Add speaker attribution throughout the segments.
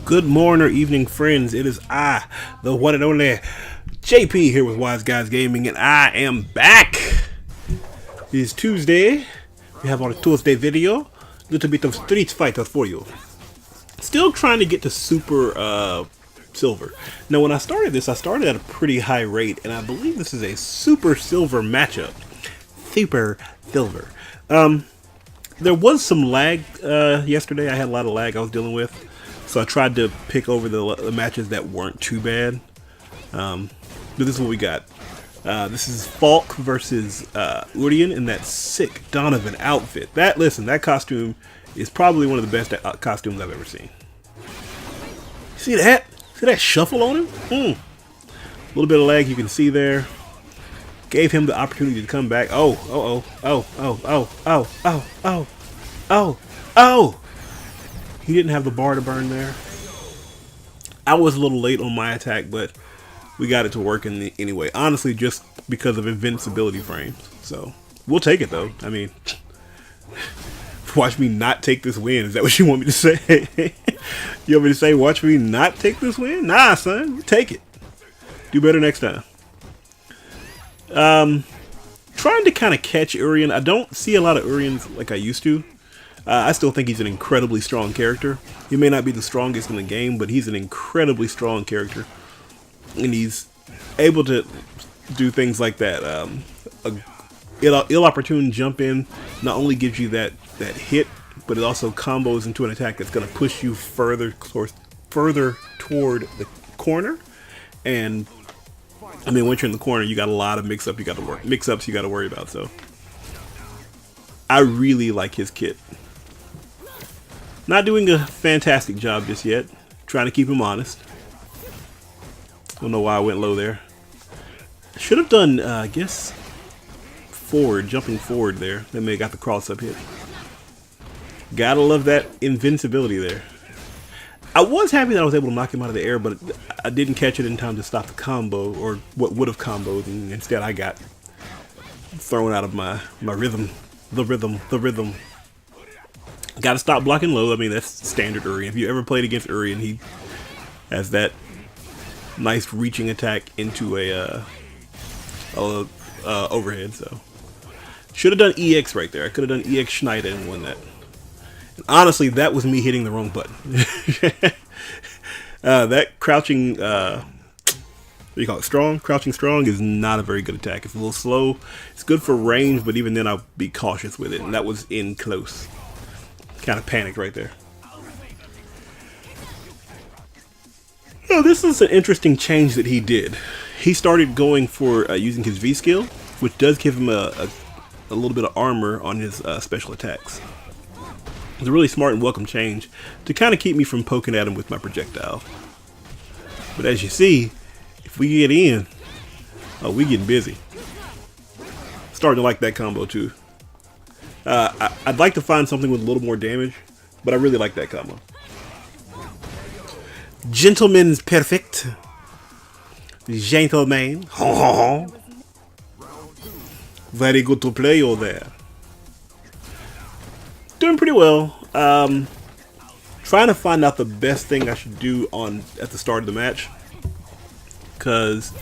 Speaker 1: Good morning or evening, friends. It is I, the one and only JP, here with Wise Guys Gaming, and I am back. It is Tuesday. We have our Tuesday video. Little bit of Street Fighter for you. Still trying to get to Super Silver. Now, when I started this, I started at a pretty high rate, and I believe this is a Super Silver matchup. Super Silver. There was some lag yesterday. I had a lot of lag I was dealing with. So I tried to pick over the matches that weren't too bad. But this is what we got. This is Falk versus Urian in that sick Donovan outfit. That costume is probably one of the best costumes I've ever seen. See that? See that shuffle on him? A little bit of lag you can see there. Gave him the opportunity to come back. Oh. He didn't have the bar to burn there. I was a little late on my attack, but we got it to work anyway. Honestly, just because of invincibility frames. So, we'll take it though. I mean, watch me not take this win. Is that what you want me to say? You want me to say, watch me not take this win? Nah, son. Take it. Do better next time. Trying to kind of catch Urian. I don't see a lot of Urians like I used to. I still think he's an incredibly strong character. He may not be the strongest in the game, but he's an incredibly strong character. And he's able to do things like that. Ill opportune jump in not only gives you that hit, but it also combos into an attack that's going to push you further toward the corner. And I mean, once you're in the corner, you got a lot of mix-ups you got to worry about. So I really like his kit. Not doing a fantastic job just yet. Trying to keep him honest. Don't know why I went low there. Should have done, I guess, jumping forward there. Then may have got the cross up hit. Gotta love that invincibility there. I was happy that I was able to knock him out of the air, but I didn't catch it in time to stop the combo, or what would have comboed, and instead I got thrown out of my rhythm. The rhythm. Gotta stop blocking low. I mean, that's standard Urian. If you ever played against Urian, he has that nice reaching attack into a overhead. So should have done EX right there. I could have done EX Schneider and won that. And honestly, that was me hitting the wrong button. That crouching, what do you call it? Strong? Crouching strong is not a very good attack. It's a little slow. It's good for range, but even then I'll be cautious with it. And that was in close. Kind of panicked right there. Oh, this is an interesting change that he did. He started going for using his V skill, which does give him a little bit of armor on his special attacks. It's a really smart and welcome change to kind of keep me from poking at him with my projectile. But as you see, if we get in, we getting busy. Starting to like that combo too. I'd like to find something with a little more damage, but I really like that combo. Gentleman's perfect. Gentleman. Very good to play you there. Doing pretty well. Trying to find out the best thing I should do at the start of the match. Because,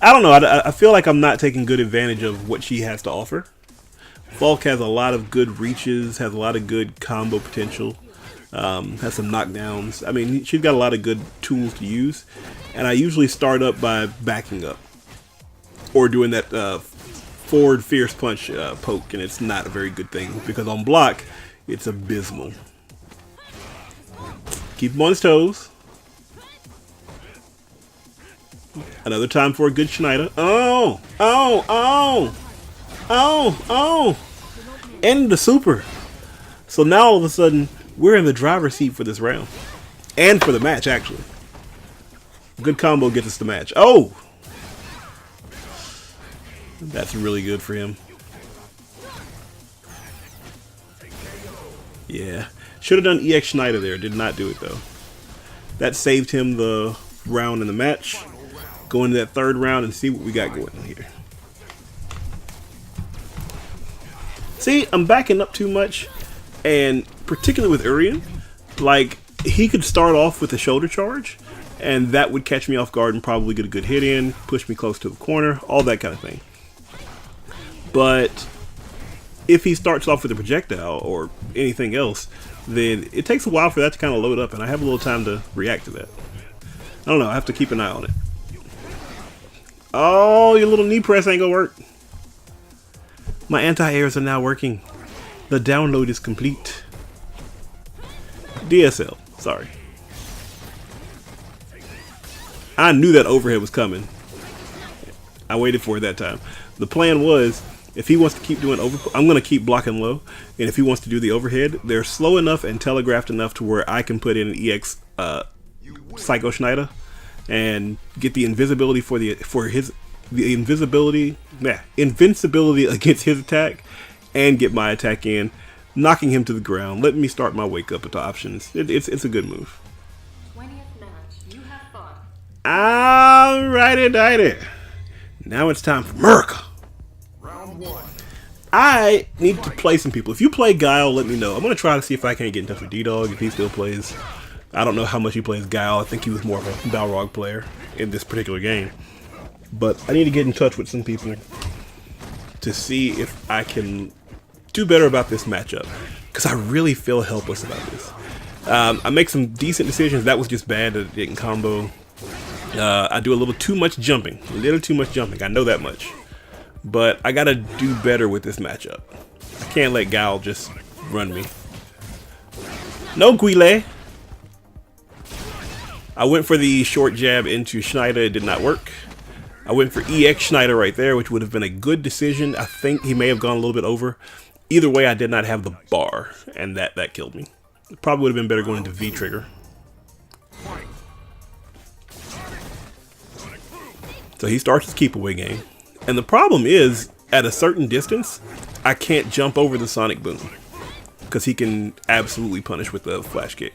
Speaker 1: I don't know, I feel like I'm not taking good advantage of what she has to offer. Falk has a lot of good reaches, has a lot of good combo potential, has some knockdowns. I mean, she's got a lot of good tools to use, and I usually start up by backing up or doing that forward fierce punch poke, and it's not a very good thing because on block, it's abysmal. Keep him on his toes. Another time for a good Schneider. Oh! And the super. So now all of a sudden, we're in the driver's seat for this round. And for the match, actually. Good combo gets us the match. Oh! That's really good for him. Yeah. Should have done EX Schneider there. Did not do it, though. That saved him the round in the match. Go into that third round and see what we got going on here. See, I'm backing up too much, and particularly with Urian, like, he could start off with a shoulder charge, and that would catch me off guard and probably get a good hit in, push me close to the corner, all that kind of thing. But if he starts off with a projectile or anything else, then it takes a while for that to kind of load up, and I have a little time to react to that. I don't know, I have to keep an eye on it. Oh, your little knee press ain't gonna work. My anti-airs are now working. The download is complete. DSL, sorry. I knew that overhead was coming. I waited for it that time. The plan was, if he wants to keep doing I'm going to keep blocking low, and if he wants to do the overhead, they're slow enough and telegraphed enough to where I can put in an EX Psycho Schneider and get the invisibility invincibility against his attack, and get my attack in, knocking him to the ground. Let me start my wake up at the options. It's a good move.
Speaker 2: 20th match. You have fun.
Speaker 1: Alrighty. Now it's time for America.
Speaker 2: Round 1.
Speaker 1: I need to play some people. If you play Guile, let me know. I'm going to try to see if I can't get in touch with D-Dog if he still plays. I don't know how much he plays Guile. I think he was more of a Balrog player in this particular game. But I need to get in touch with some people to see if I can do better about this matchup, because I really feel helpless about this. I make some decent decisions. That was just bad that it didn't combo. I do a little too much jumping. I know that much. But I gotta do better with this matchup. I can't let Guile just run me. No GUILE. I went for the short jab into Schneider. It did not work. I went for EX Schneider right there, which would have been a good decision. I think he may have gone a little bit over. Either way, I did not have the bar, and that killed me. It probably would have been better going into V trigger. So he starts his keep away game. And the problem is, at a certain distance, I can't jump over the Sonic Boom, because he can absolutely punish with the flash kick.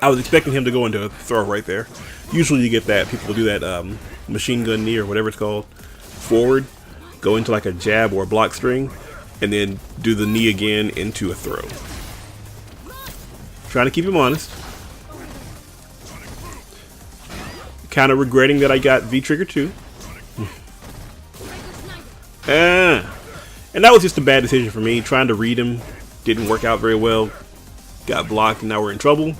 Speaker 1: I was expecting him to go into a throw right there. Usually you get that, people do that machine gun knee or whatever it's called, forward, go into like a jab or a block string, and then do the knee again into a throw. Trying to keep him honest. Kind of regretting that I got V-Trigger too. And that was just a bad decision for me. Trying to read him didn't work out very well. Got blocked, and now we're in trouble.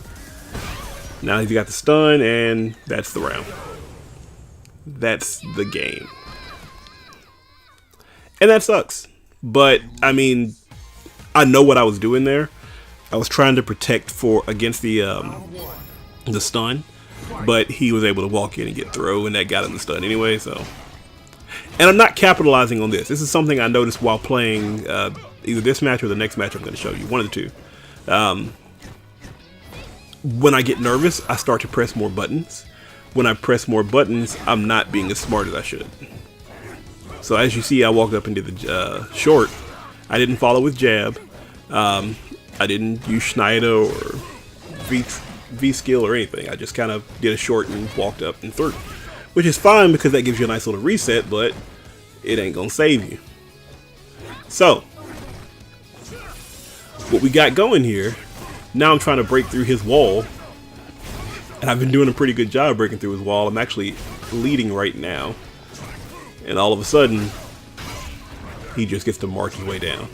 Speaker 1: Now he's got the stun, and that's the round. That's the game. And that sucks. But, I mean, I know what I was doing there. I was trying to protect against the stun. But he was able to walk in and get throw, and that got him the stun anyway, so. And I'm not capitalizing on this. This is something I noticed while playing either this match or the next match I'm going to show you. One of the two. When I get nervous, I start to press more buttons. When I press more buttons, I'm not being as smart as I should. So as you see, I walked up and did the short. I didn't follow with jab. I didn't use Schneider or V-skill or anything. I just kind of did a short and walked up and threw. Which is fine because that gives you a nice little reset, but it ain't gonna save you. So, what we got going here, now I'm trying to break through his wall. And I've been doing a pretty good job breaking through his wall. I'm actually leading right now. And all of a sudden, he just gets to march his way down.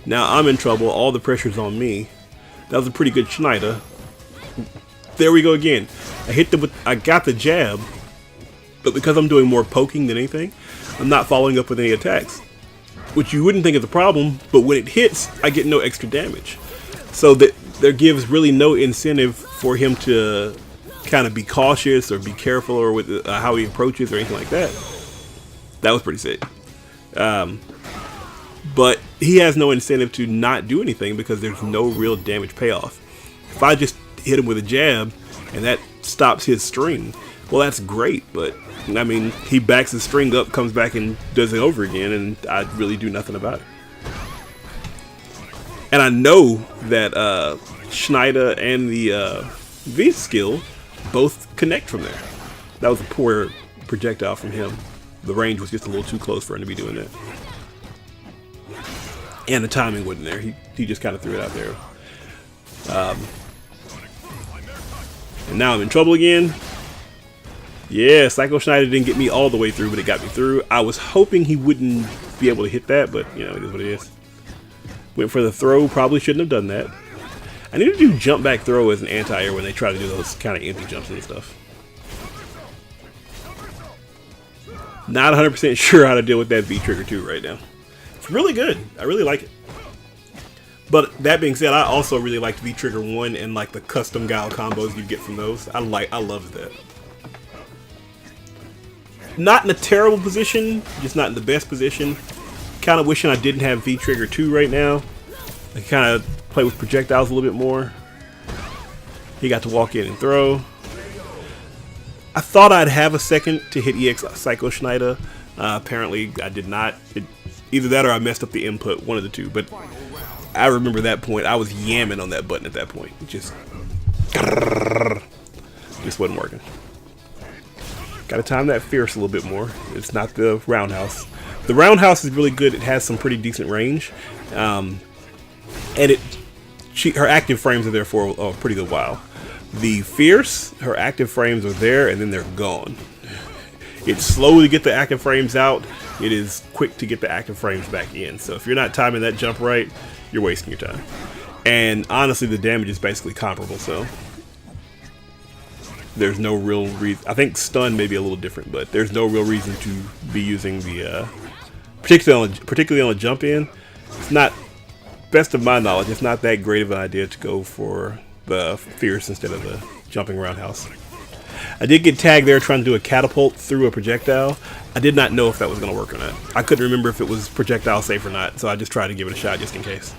Speaker 1: Now I'm in trouble. All the pressure's on me. That was a pretty good Schneider. There we go again. I got the jab, but because I'm doing more poking than anything, I'm not following up with any attacks. Which you wouldn't think is a problem, but when it hits, I get no extra damage. So there gives really no incentive for him to kind of be cautious or be careful or with how he approaches or anything like that. That was pretty sick. But he has no incentive to not do anything because there's no real damage payoff. If I just hit him with a jab and that stops his string, well, that's great, but I mean, he backs his string up, comes back and does it over again, and I really do nothing about it. And I know that Schneider and the V skill both connect from there. That was a poor projectile from him. The range was just a little too close for him to be doing that. And the timing wasn't there. He just kind of threw it out there. And now I'm in trouble again. Yeah, Psycho Schneider didn't get me all the way through, but it got me through. I was hoping he wouldn't be able to hit that, but you know, it is what it is. Went for the throw, probably shouldn't have done that. I need to do jump back throw as an anti-air when they try to do those kind of empty jumps and stuff. Not 100% sure how to deal with that V-Trigger 2 right now. It's really good. I really like it. But that being said, I also really liked V-Trigger 1 and like the custom guile combos you get from those. I loved that. Not in a terrible position, just not in the best position. Kind of wishing I didn't have V-Trigger 2 right now. I kind of play with projectiles a little bit more. He got to walk in and throw. I thought I'd have a second to hit EX Psycho Schneider. Apparently I did not. Either that or I messed up the input, one of the two. But I remember that point. I was yamming on that button at that point. It just wasn't working. Got to time that fierce a little bit more. It's not the roundhouse. The roundhouse is really good. It has some pretty decent range. And her active frames are there for a pretty good while. The fierce, her active frames are there and then they're gone. It's slow to get the active frames out. It is quick to get the active frames back in. So if you're not timing that jump right, you're wasting your time. And honestly, the damage is basically comparable. So there's no real reason. I think stun may be a little different, but there's no real reason to be using the particularly on a jump in. It's not, best of my knowledge, it's not that great of an idea to go for the fierce instead of the jumping roundhouse. I did get tagged there trying to do a catapult through a projectile. I did not know if that was going to work or not. I couldn't remember if it was projectile safe or not, so I just tried to give it a shot just in case.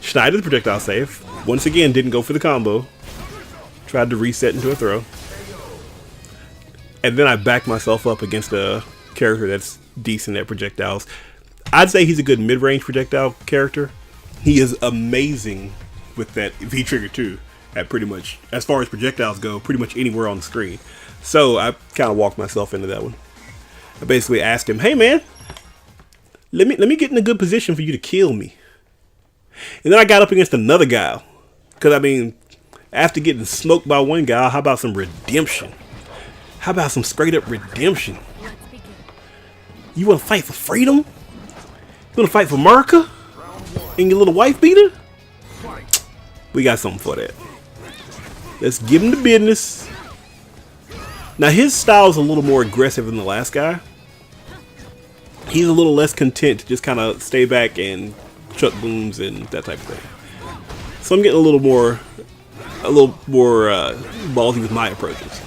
Speaker 1: Schneider's projectile safe. Once again, didn't go for the combo. Tried to reset into a throw. And then I backed myself up against a character that's decent at projectiles. I'd say he's a good mid-range projectile character. He is amazing with that V-Trigger 2 at pretty much, as far as projectiles go, pretty much anywhere on the screen. So I kind of walked myself into that one. I basically asked him, hey man, let me get in a good position for you to kill me. And then I got up against another guy. Because I mean, after getting smoked by one guy, how about some redemption? How about some straight up redemption? You want to fight for freedom? You want to fight for America? And your little wife beater? We got something for that. Let's give him the business. Now his style is a little more aggressive than the last guy. He's a little less content to just kind of stay back and chuck booms and that type of thing. So I'm getting a little more ballsy with my approaches.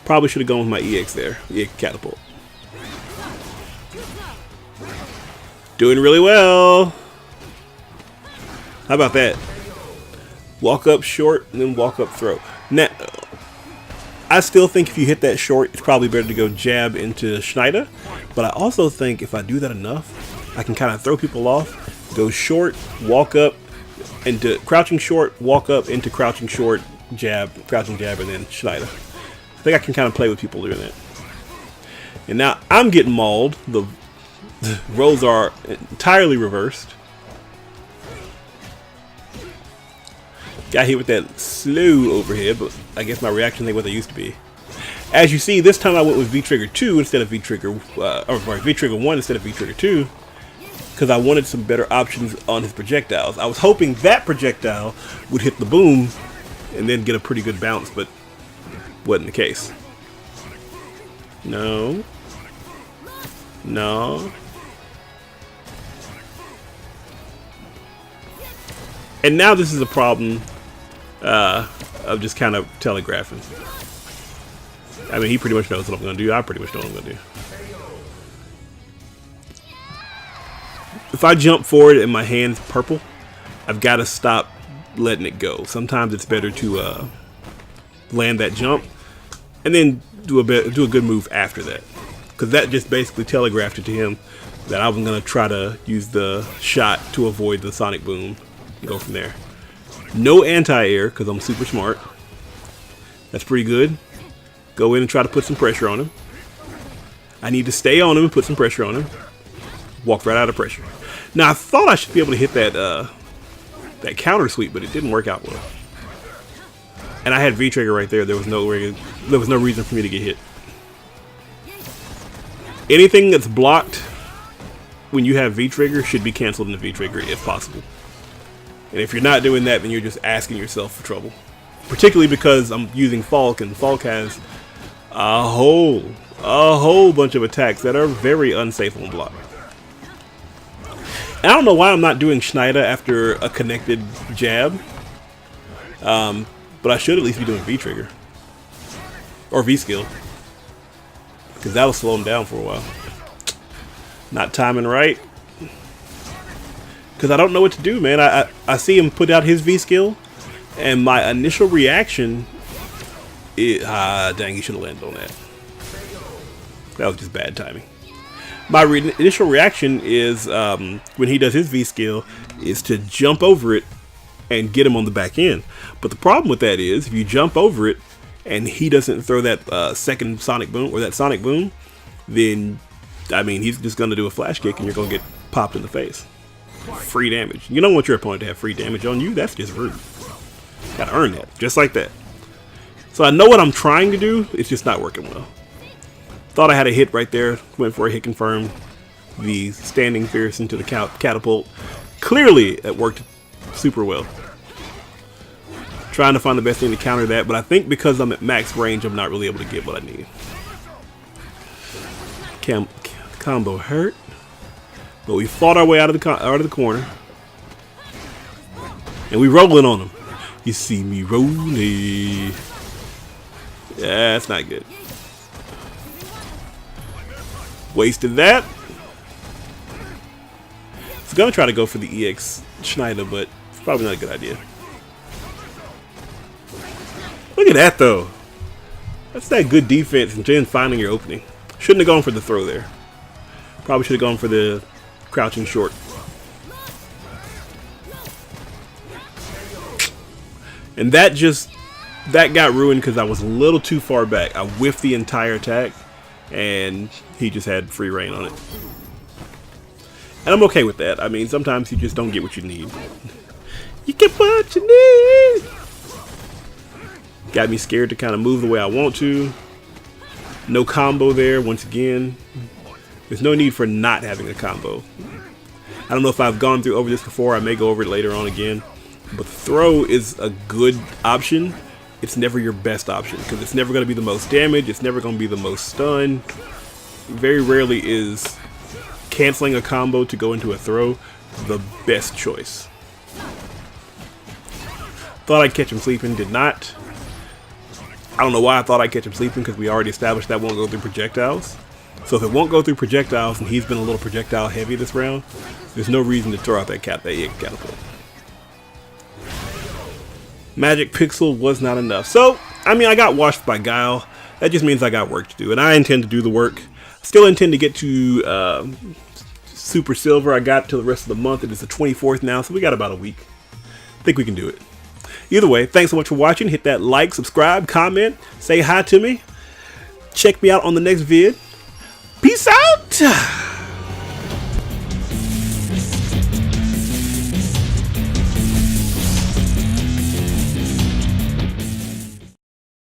Speaker 1: Probably should have gone with my EX there, EX catapult. Doing really well. How about that? Walk up short and then walk up throw. Now, I still think if you hit that short, it's probably better to go jab into Schneider. But I also think if I do that enough, I can kind of throw people off, go short, walk up into crouching short, walk up into crouching short, jab, crouching jab, and then Schneider. I think I can kind of play with people doing that. And now I'm getting mauled. The roles are entirely reversed. Got hit with that slow overhead, but I guess my reaction ain't what they used to be. As you see, this time I went with V-Trigger 2 instead of V-Trigger, or V-Trigger 1 instead of V-Trigger 2, because I wanted some better options on his projectiles. I was hoping that projectile would hit the boom and then get a pretty good bounce, but wasn't the case. No. No. And now this is a problem of just kind of telegraphing. I mean, he pretty much knows what I'm going to do. I pretty much know what I'm going to do. If I jump forward and my hand's purple, I've got to stop letting it go. Sometimes it's better to land that jump and then do a good move after that. Because that just basically telegraphed it to him that I was going to try to use the shot to avoid the sonic boom and go from there. No anti-air because I'm super smart. That's pretty good. Go in and try to put some pressure on him. I need to stay on him and put some pressure on him. Walk right out of pressure. Now I thought I should be able to hit that that counter sweep, but it didn't work out well. And I had V-trigger right there. There was no reason for me to get hit. Anything that's blocked when you have V-trigger should be canceled in the V-trigger if possible. And if you're not doing that, then you're just asking yourself for trouble. Particularly because I'm using Falk, and Falk has a whole bunch of attacks that are very unsafe on block. And I don't know why I'm not doing Schneider after a connected jab. But I should at least be doing V-trigger. Or V-skill. Because that'll slow him down for a while. Not timing right. Because I don't know what to do, man. I see him put out his V-skill. And my initial reaction is... dang, he should have landed on that. That was just bad timing. My initial reaction is, when he does his V-skill, is to jump over it and get him on the back end. But the problem with that is, if you jump over it and he doesn't throw that second sonic boom, or that sonic boom, then, I mean, he's just going to do a flash kick and you're going to get popped in the face. Free damage. You don't want your opponent to have free damage on you. That's just rude. Gotta earn that. Just like that. So I know what I'm trying to do. It's just not working well. Thought I had a hit right there. Went for a hit confirm. The standing fierce into the catapult. Clearly, it worked super well. Trying to find the best thing to counter that, but I think because I'm at max range, I'm not really able to get what I need. Combo hurt, but we fought our way out of the corner, and we rolling on him. You see me rolling. Yeah, that's not good. Wasted that. I was gonna try to go for the EX Schneider, but it's probably not a good idea. Look at that though. That's that good defense and then finding your opening. Shouldn't have gone for the throw there. Probably should have gone for the crouching short. And that got ruined because I was a little too far back. I whiffed the entire attack and he just had free reign on it. And I'm okay with that. I mean, sometimes you just don't get what you need. You get what you need. Got me scared to kind of move the way I want to. No combo there once again. There's no need for not having a combo. I don't know if I've gone through over this before. I may go over it later on again. But throw is a good option. It's never your best option because it's never going to be the most damage. It's never going to be the most stun. Very rarely is canceling a combo to go into a throw the best choice. Thought I'd catch him sleeping. Did not. I don't know why I thought I'd catch him sleeping because we already established that won't go through projectiles. So if it won't go through projectiles and he's been a little projectile heavy this round, there's no reason to throw out that catapult. Magic Pixel was not enough. So, I mean, I got washed by Guile. That just means I got work to do. And I intend to do the work. Still intend to get to Super Silver. I got till the rest of the month. It is the 24th now, so we got about a week. I think we can do it. Either way, thanks so much for watching. Hit that like, subscribe, comment, say hi to me. Check me out on the next vid. Peace out!